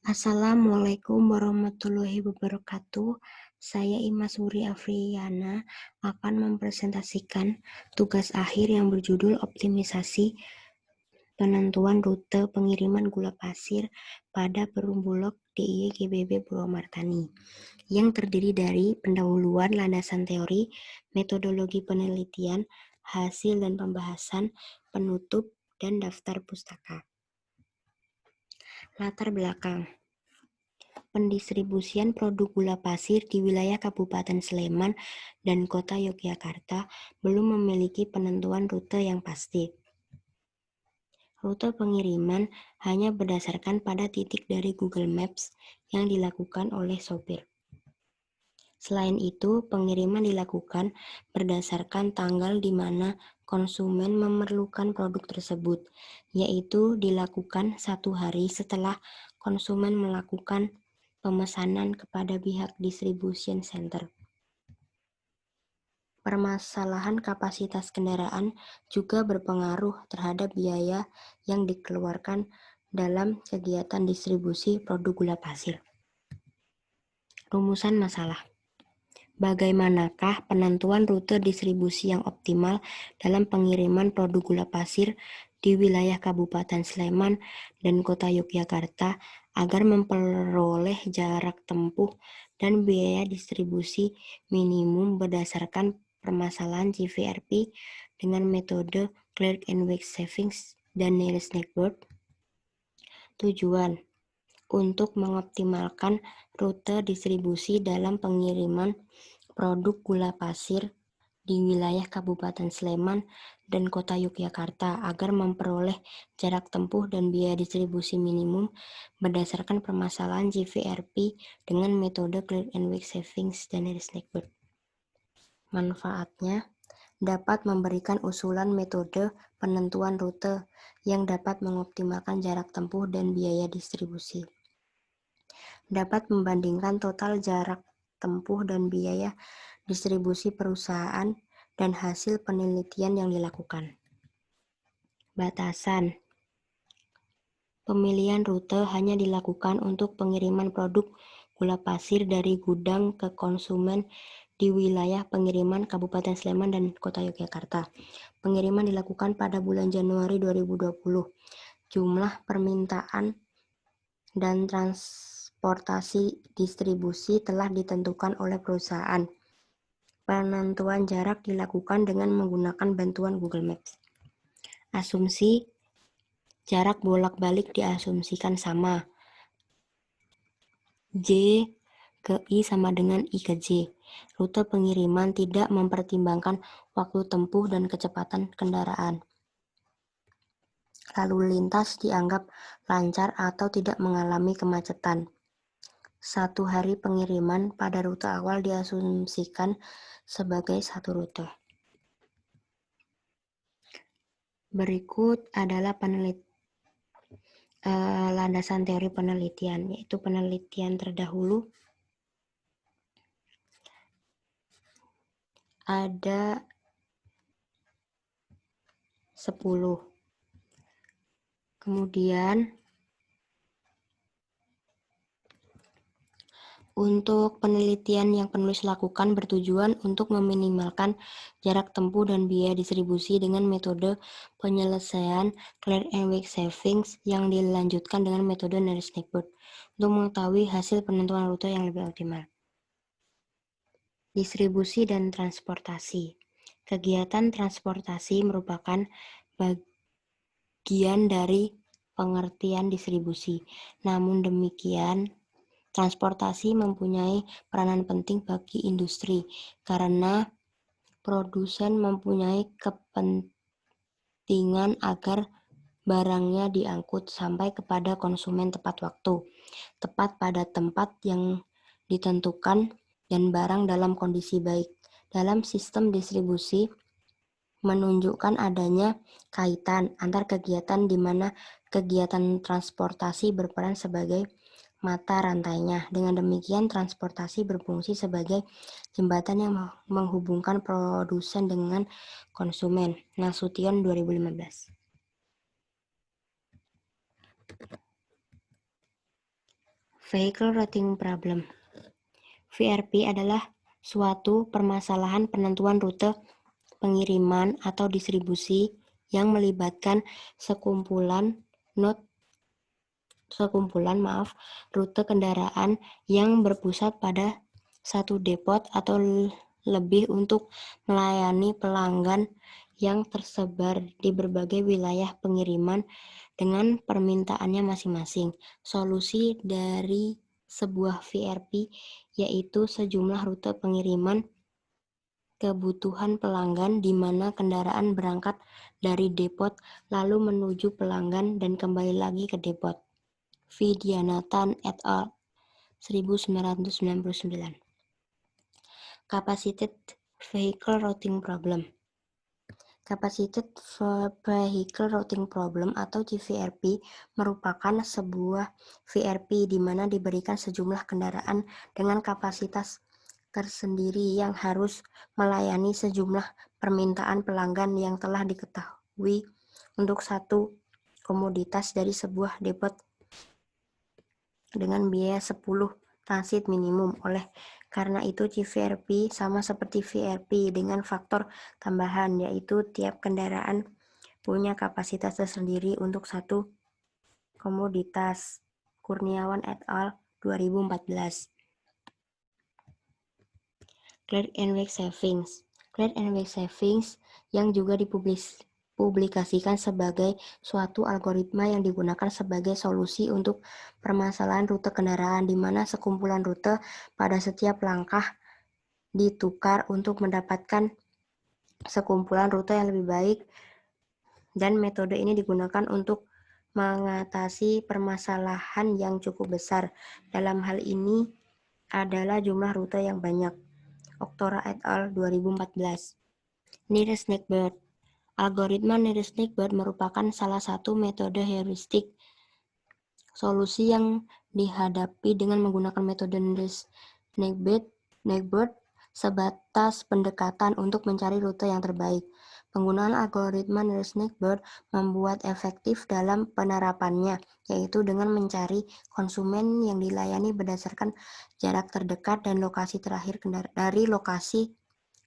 Assalamualaikum warahmatullahi wabarakatuh. Saya Imas Wuri Afriyana akan mempresentasikan tugas akhir yang berjudul optimisasi penentuan rute pengiriman gula pasir pada Perum Bulog DIY GBB Purwomartani, yang terdiri dari pendahuluan landasan teori, metodologi penelitian, hasil dan pembahasan, penutup, dan daftar pustaka. Latar belakang. Pendistribusian produk gula pasir di wilayah Kabupaten Sleman dan Kota Yogyakarta belum memiliki penentuan rute yang pasti. Rute pengiriman hanya berdasarkan pada titik dari Google Maps yang dilakukan oleh sopir. Selain itu, pengiriman dilakukan berdasarkan tanggal di mana konsumen memerlukan produk tersebut, yaitu dilakukan 1 hari setelah konsumen melakukan pemesanan kepada pihak distribution center. Permasalahan kapasitas kendaraan juga berpengaruh terhadap biaya yang dikeluarkan dalam kegiatan distribusi produk gula pasir. Rumusan masalah. Bagaimanakah penentuan rute distribusi yang optimal dalam pengiriman produk gula pasir di wilayah Kabupaten Sleman dan Kota Yogyakarta agar memperoleh jarak tempuh dan biaya distribusi minimum berdasarkan permasalahan GVRP dengan metode Clerk and Wake Savings dan Nearest Neighbor? Tujuan untuk mengoptimalkan rute distribusi dalam pengiriman produk gula pasir di wilayah Kabupaten Sleman dan Kota Yogyakarta agar memperoleh jarak tempuh dan biaya distribusi minimum berdasarkan permasalahan GVRP dengan metode Clear and Wake Savings dan Nearest Neighbor. Manfaatnya dapat memberikan usulan metode penentuan rute yang dapat mengoptimalkan jarak tempuh dan biaya distribusi. Dapat membandingkan total jarak tempuh dan biaya distribusi perusahaan dan hasil penelitian yang dilakukan. Batasan. Pemilihan rute hanya dilakukan untuk pengiriman produk gula pasir dari gudang ke konsumen di wilayah pengiriman Kabupaten Sleman dan Kota Yogyakarta. Pengiriman dilakukan pada bulan Januari 2020. Jumlah permintaan dan transportasi distribusi telah ditentukan oleh perusahaan. Penentuan jarak dilakukan dengan menggunakan bantuan Google Maps. Asumsi jarak bolak-balik diasumsikan sama. J ke I sama dengan I ke J. Rute pengiriman tidak mempertimbangkan waktu tempuh dan kecepatan kendaraan. Lalu lintas dianggap lancar atau tidak mengalami kemacetan. 1 hari pengiriman pada rute awal diasumsikan sebagai 1 rute. Berikut adalah landasan teori penelitian, yaitu penelitian terdahulu ada 10. Kemudian untuk penelitian yang penulis lakukan bertujuan untuk meminimalkan jarak tempuh dan biaya distribusi dengan metode penyelesaian Clear and Wake Savings yang dilanjutkan dengan metode Nearest Neighbor untuk mengetahui hasil penentuan rute yang lebih optimal. Distribusi dan transportasi. Kegiatan transportasi merupakan bagian dari pengertian distribusi. Namun demikian, transportasi mempunyai peranan penting bagi industri karena produsen mempunyai kepentingan agar barangnya diangkut sampai kepada konsumen tepat waktu, tepat pada tempat yang ditentukan, dan barang dalam kondisi baik. Dalam sistem distribusi menunjukkan adanya kaitan antar kegiatan di mana kegiatan transportasi berperan sebagai mata rantainya. Dengan demikian, transportasi berfungsi sebagai jembatan yang menghubungkan produsen dengan konsumen. Nasution 2015. Vehicle Routing Problem. VRP adalah suatu permasalahan penentuan rute pengiriman atau distribusi yang melibatkan sekumpulan rute kendaraan yang berpusat pada satu depot atau lebih untuk melayani pelanggan yang tersebar di berbagai wilayah pengiriman dengan permintaannya masing-masing. Solusi dari sebuah VRP yaitu sejumlah rute pengiriman kebutuhan pelanggan di mana kendaraan berangkat dari depot lalu menuju pelanggan dan kembali lagi ke depot. Vidyanathan et al. 1999. Capacitated Vehicle Routing Problem. Capacitated Vehicle Routing Problem atau CVRP merupakan sebuah VRP di mana diberikan sejumlah kendaraan dengan kapasitas tersendiri yang harus melayani sejumlah permintaan pelanggan yang telah diketahui untuk satu komoditas dari sebuah depot dengan biaya 10 transit minimum. Oleh karena itu, CVRP sama seperti VRP dengan faktor tambahan, yaitu tiap kendaraan punya kapasitas tersendiri untuk satu komoditas. Kurniawan et al. 2014. Clear and Weight Savings. Clear and Weight Savings yang juga dipublikasikan sebagai suatu algoritma yang digunakan sebagai solusi untuk permasalahan rute kendaraan di mana sekumpulan rute pada setiap langkah ditukar untuk mendapatkan sekumpulan rute yang lebih baik, dan metode ini digunakan untuk mengatasi permasalahan yang cukup besar. Dalam hal ini adalah jumlah rute yang banyak. Oktora et al. 2014. Nearest Neighbor. Algoritma Nearest Neighbor merupakan salah satu metode heuristik solusi yang dihadapi dengan menggunakan metode Nearest Neighbor sebatas pendekatan untuk mencari rute yang terbaik. Penggunaan algoritma Nearest Neighbor membuat efektif dalam penerapannya, yaitu dengan mencari konsumen yang dilayani berdasarkan jarak terdekat dan lokasi terakhir dari lokasi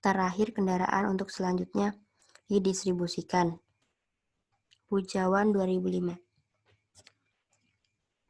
terakhir kendaraan untuk selanjutnya didistribusikan. Pujawan 2005.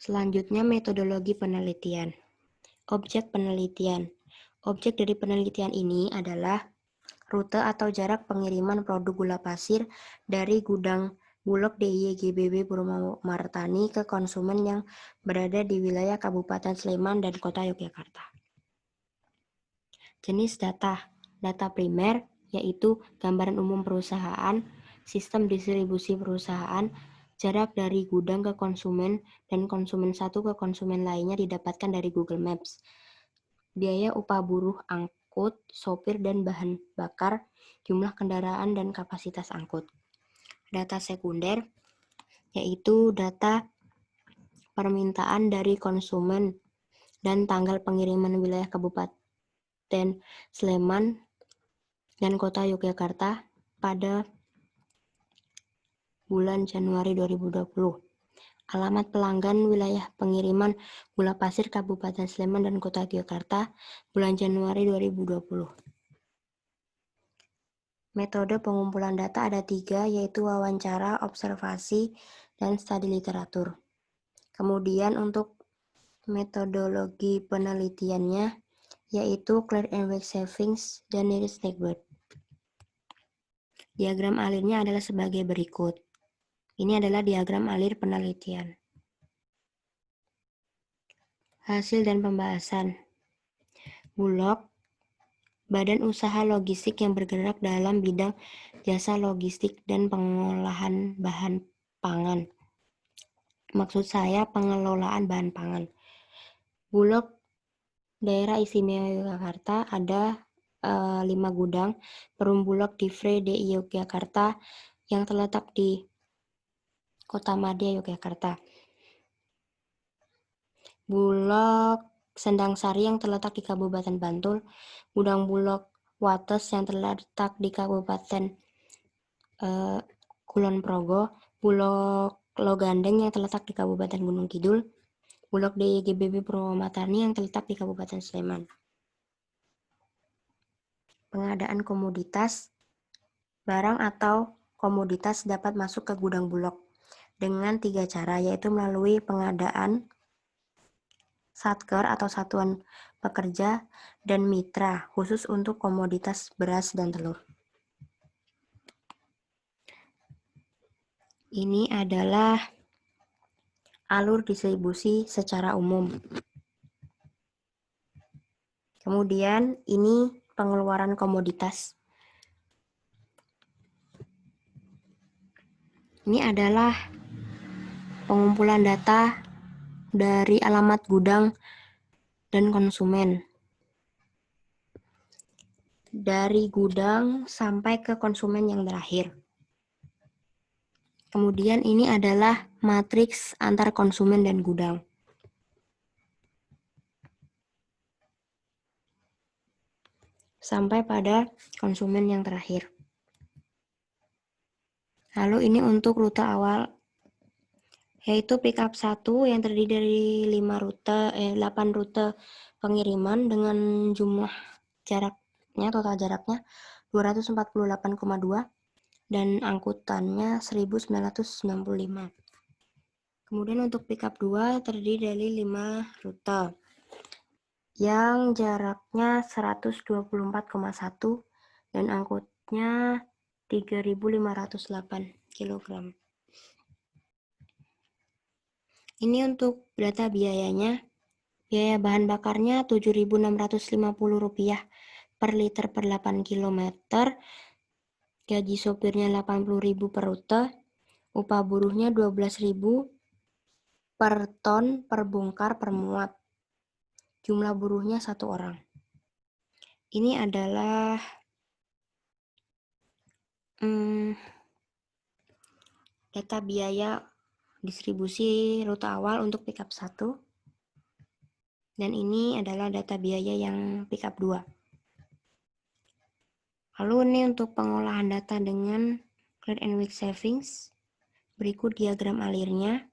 Selanjutnya, metodologi penelitian. Objek penelitian. Objek dari penelitian ini adalah rute atau jarak pengiriman produk gula pasir dari gudang Bulog DIY GBB Purwomartani ke konsumen yang berada di wilayah Kabupaten Sleman dan Kota Yogyakarta. Jenis data. Data primer, yaitu gambaran umum perusahaan, sistem distribusi perusahaan, jarak dari gudang ke konsumen, dan konsumen satu ke konsumen lainnya didapatkan dari Google Maps. Biaya upah buruh angkut, sopir dan bahan bakar, jumlah kendaraan dan kapasitas angkut. Data sekunder, yaitu data permintaan dari konsumen dan tanggal pengiriman wilayah Kabupaten Sleman dan Kota Yogyakarta pada bulan Januari 2020. Alamat pelanggan wilayah pengiriman gula pasir Kabupaten Sleman dan Kota Yogyakarta bulan Januari 2020. Metode pengumpulan data ada 3, yaitu wawancara, observasi, dan studi literatur. Kemudian untuk metodologi penelitiannya, yaitu Clear and Weight Savings dan Nearest Neighbor. Diagram alirnya adalah sebagai berikut. Ini adalah diagram alir penelitian. Hasil dan pembahasan. Bulog, badan usaha logistik yang bergerak dalam bidang jasa logistik dan pengolahan bahan pangan. Maksud saya pengelolaan bahan pangan. Bulog Daerah Istimewa Yogyakarta ada 5 gudang. Perum Bulog Divre DI Yogyakarta yang terletak di Kota Madya, Yogyakarta. Bulog Sendang Sari yang terletak di Kabupaten Bantul. Gudang Bulog Wates yang terletak di Kabupaten Kulon Progo. Bulog Logandeng yang terletak di Kabupaten Gunung Kidul. Bulog DYGBB Purwomartani yang terletak di Kabupaten Sleman. Pengadaan komoditas, barang atau komoditas dapat masuk ke gudang Bulog dengan 3 cara, yaitu melalui pengadaan Satker atau Satuan Pekerja dan Mitra khusus untuk komoditas beras dan telur. Ini adalah alur distribusi secara umum. Kemudian ini pengeluaran komoditas. Ini adalah pengumpulan data dari alamat gudang dan konsumen. Dari gudang sampai ke konsumen yang terakhir. Kemudian ini adalah matriks antar konsumen dan gudang. Sampai pada konsumen yang terakhir. Lalu ini untuk rute awal, yaitu pickup 1 yang terdiri dari 8 rute pengiriman dengan jumlah jaraknya, total jaraknya 248,2 dan angkutannya 1995. Kemudian untuk pickup 2 terdiri dari 5 rute yang jaraknya 124,1 dan angkutnya 3.508 kg. Ini untuk data biayanya. Biaya bahan bakarnya Rp7.650 per liter per 8 km. Gaji sopirnya Rp80.000 per rute. Upah buruhnya Rp12.000 per ton per bongkar per muat. Jumlah buruhnya 1 orang. Ini adalah data biaya distribusi rute awal untuk pickup 1. Dan ini adalah data biaya yang pickup 2. Lalu ini untuk pengolahan data dengan Clear and Weak Savings. Berikut diagram alirnya.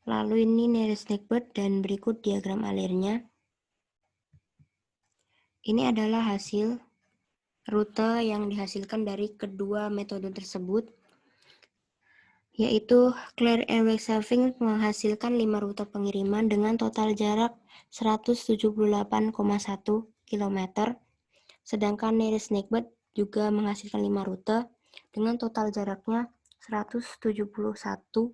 Lalu ini nearest neighbor dan berikut diagram alirnya. Ini adalah hasil rute yang dihasilkan dari kedua metode tersebut, yaitu Clear and Weak Savings menghasilkan 5 rute pengiriman dengan total jarak 178,1 km, sedangkan nearest neighbor juga menghasilkan 5 rute dengan total jaraknya 171,1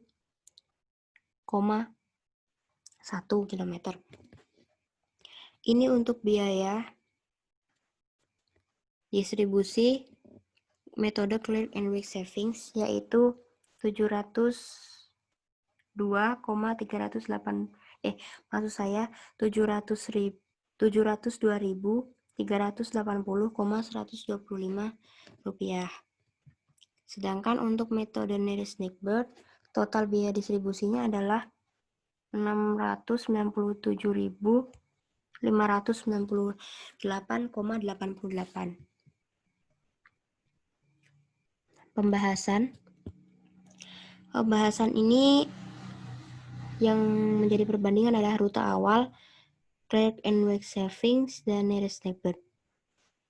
km. Ini untuk biaya distribusi metode Clear and Weak Savings, yaitu 702.380,125 rupiah. Sedangkan untuk metode nearest neighbor, total biaya distribusinya adalah 699.598,88. Pembahasan ini yang menjadi perbandingan adalah rute awal, Clear and Weak Savings, dan nearest neighbor.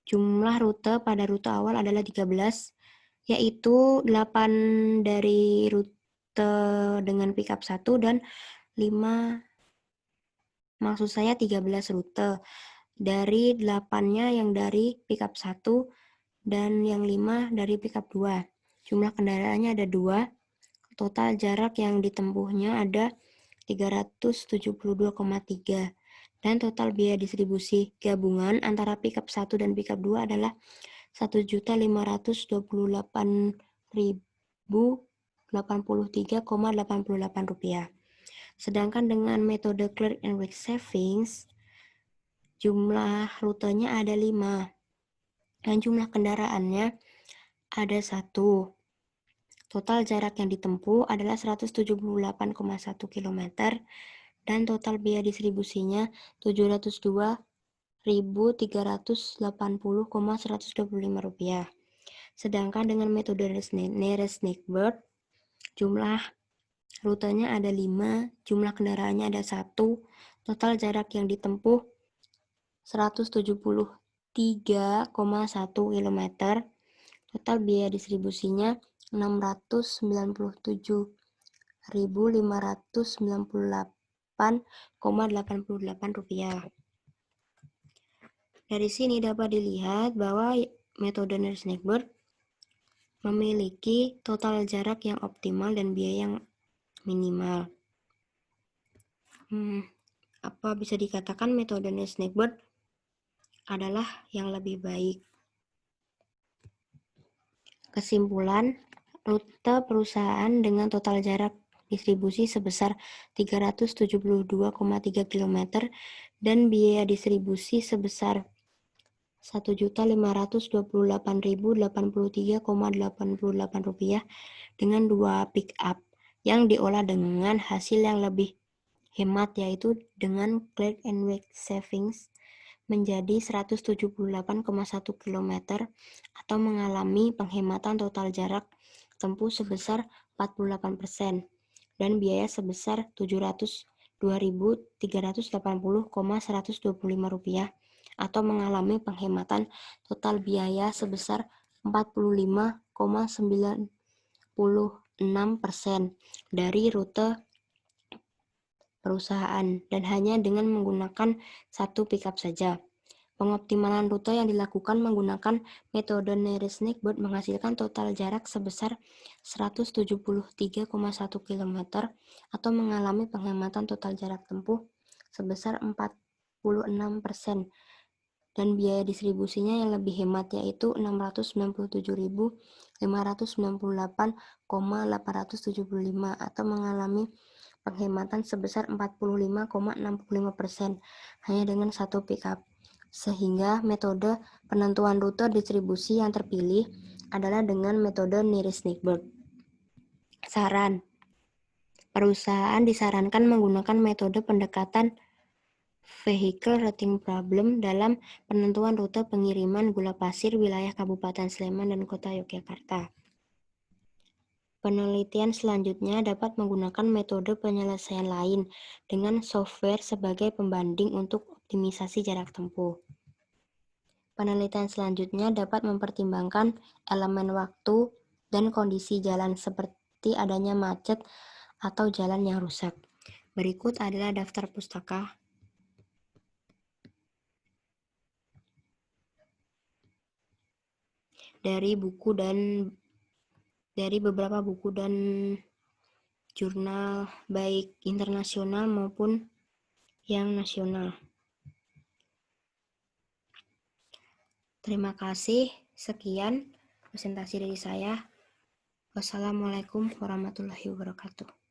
Jumlah rute pada rute awal adalah 13, yaitu 8 dari rute dengan pickup 1 dan 13 rute. Dari 8-nya yang dari pickup 1 dan yang 5 dari pickup 2. Jumlah kendaraannya ada 2. Total jarak yang ditempuhnya ada 372,3. Dan total biaya distribusi gabungan antara pickup 1 dan pickup 2 adalah Rp1.528.083,88. Sedangkan dengan metode Clear and Weak Savings, jumlah rutenya ada 5. Dan jumlah kendaraannya ada 1. Total jarak yang ditempuh adalah 178,1 km dan total biaya distribusinya Rp702.380,125. Sedangkan dengan metode nearest neighbor, jumlah rutenya ada 5, jumlah kendaraannya ada 1, total jarak yang ditempuh 173,1 km, total biaya distribusinya 697.598,88 rupiah. Dari sini dapat dilihat bahwa metode nearest neighbor memiliki total jarak yang optimal dan biaya yang minimal. Apa bisa dikatakan metode nearest neighbor adalah yang lebih baik? Kesimpulan, rute perusahaan dengan total jarak distribusi sebesar 372,3 km dan biaya distribusi sebesar 1.528.083,88 rupiah dengan 2 pick up yang diolah dengan hasil yang lebih hemat, yaitu dengan clear and weight savings menjadi 178,1 km atau mengalami penghematan total jarak tempuh sebesar 48% dan biaya sebesar 702.380,125 rupiah atau mengalami penghematan total biaya sebesar 45,96% dari rute perusahaan dan hanya dengan menggunakan satu pickup saja. Pengoptimalan rute yang dilakukan menggunakan metode nearest neighbor menghasilkan total jarak sebesar 173,1 km atau mengalami penghematan total jarak tempuh sebesar 46% dan biaya distribusinya yang lebih hemat, yaitu 697.598,875 atau mengalami penghematan sebesar 45,65% hanya dengan satu pickup. Sehingga metode penentuan rute distribusi yang terpilih adalah dengan metode nearest neighbor. Saran: perusahaan disarankan menggunakan metode pendekatan vehicle routing problem dalam penentuan rute pengiriman gula pasir wilayah Kabupaten Sleman dan Kota Yogyakarta. Penelitian selanjutnya dapat menggunakan metode penyelesaian lain dengan software sebagai pembanding untuk optimisasi jarak tempuh. Penelitian selanjutnya dapat mempertimbangkan elemen waktu dan kondisi jalan seperti adanya macet atau jalan yang rusak. Berikut adalah daftar pustaka dari beberapa buku dan jurnal baik internasional maupun yang nasional. Terima kasih. Sekian presentasi dari saya. Wassalamualaikum warahmatullahi wabarakatuh.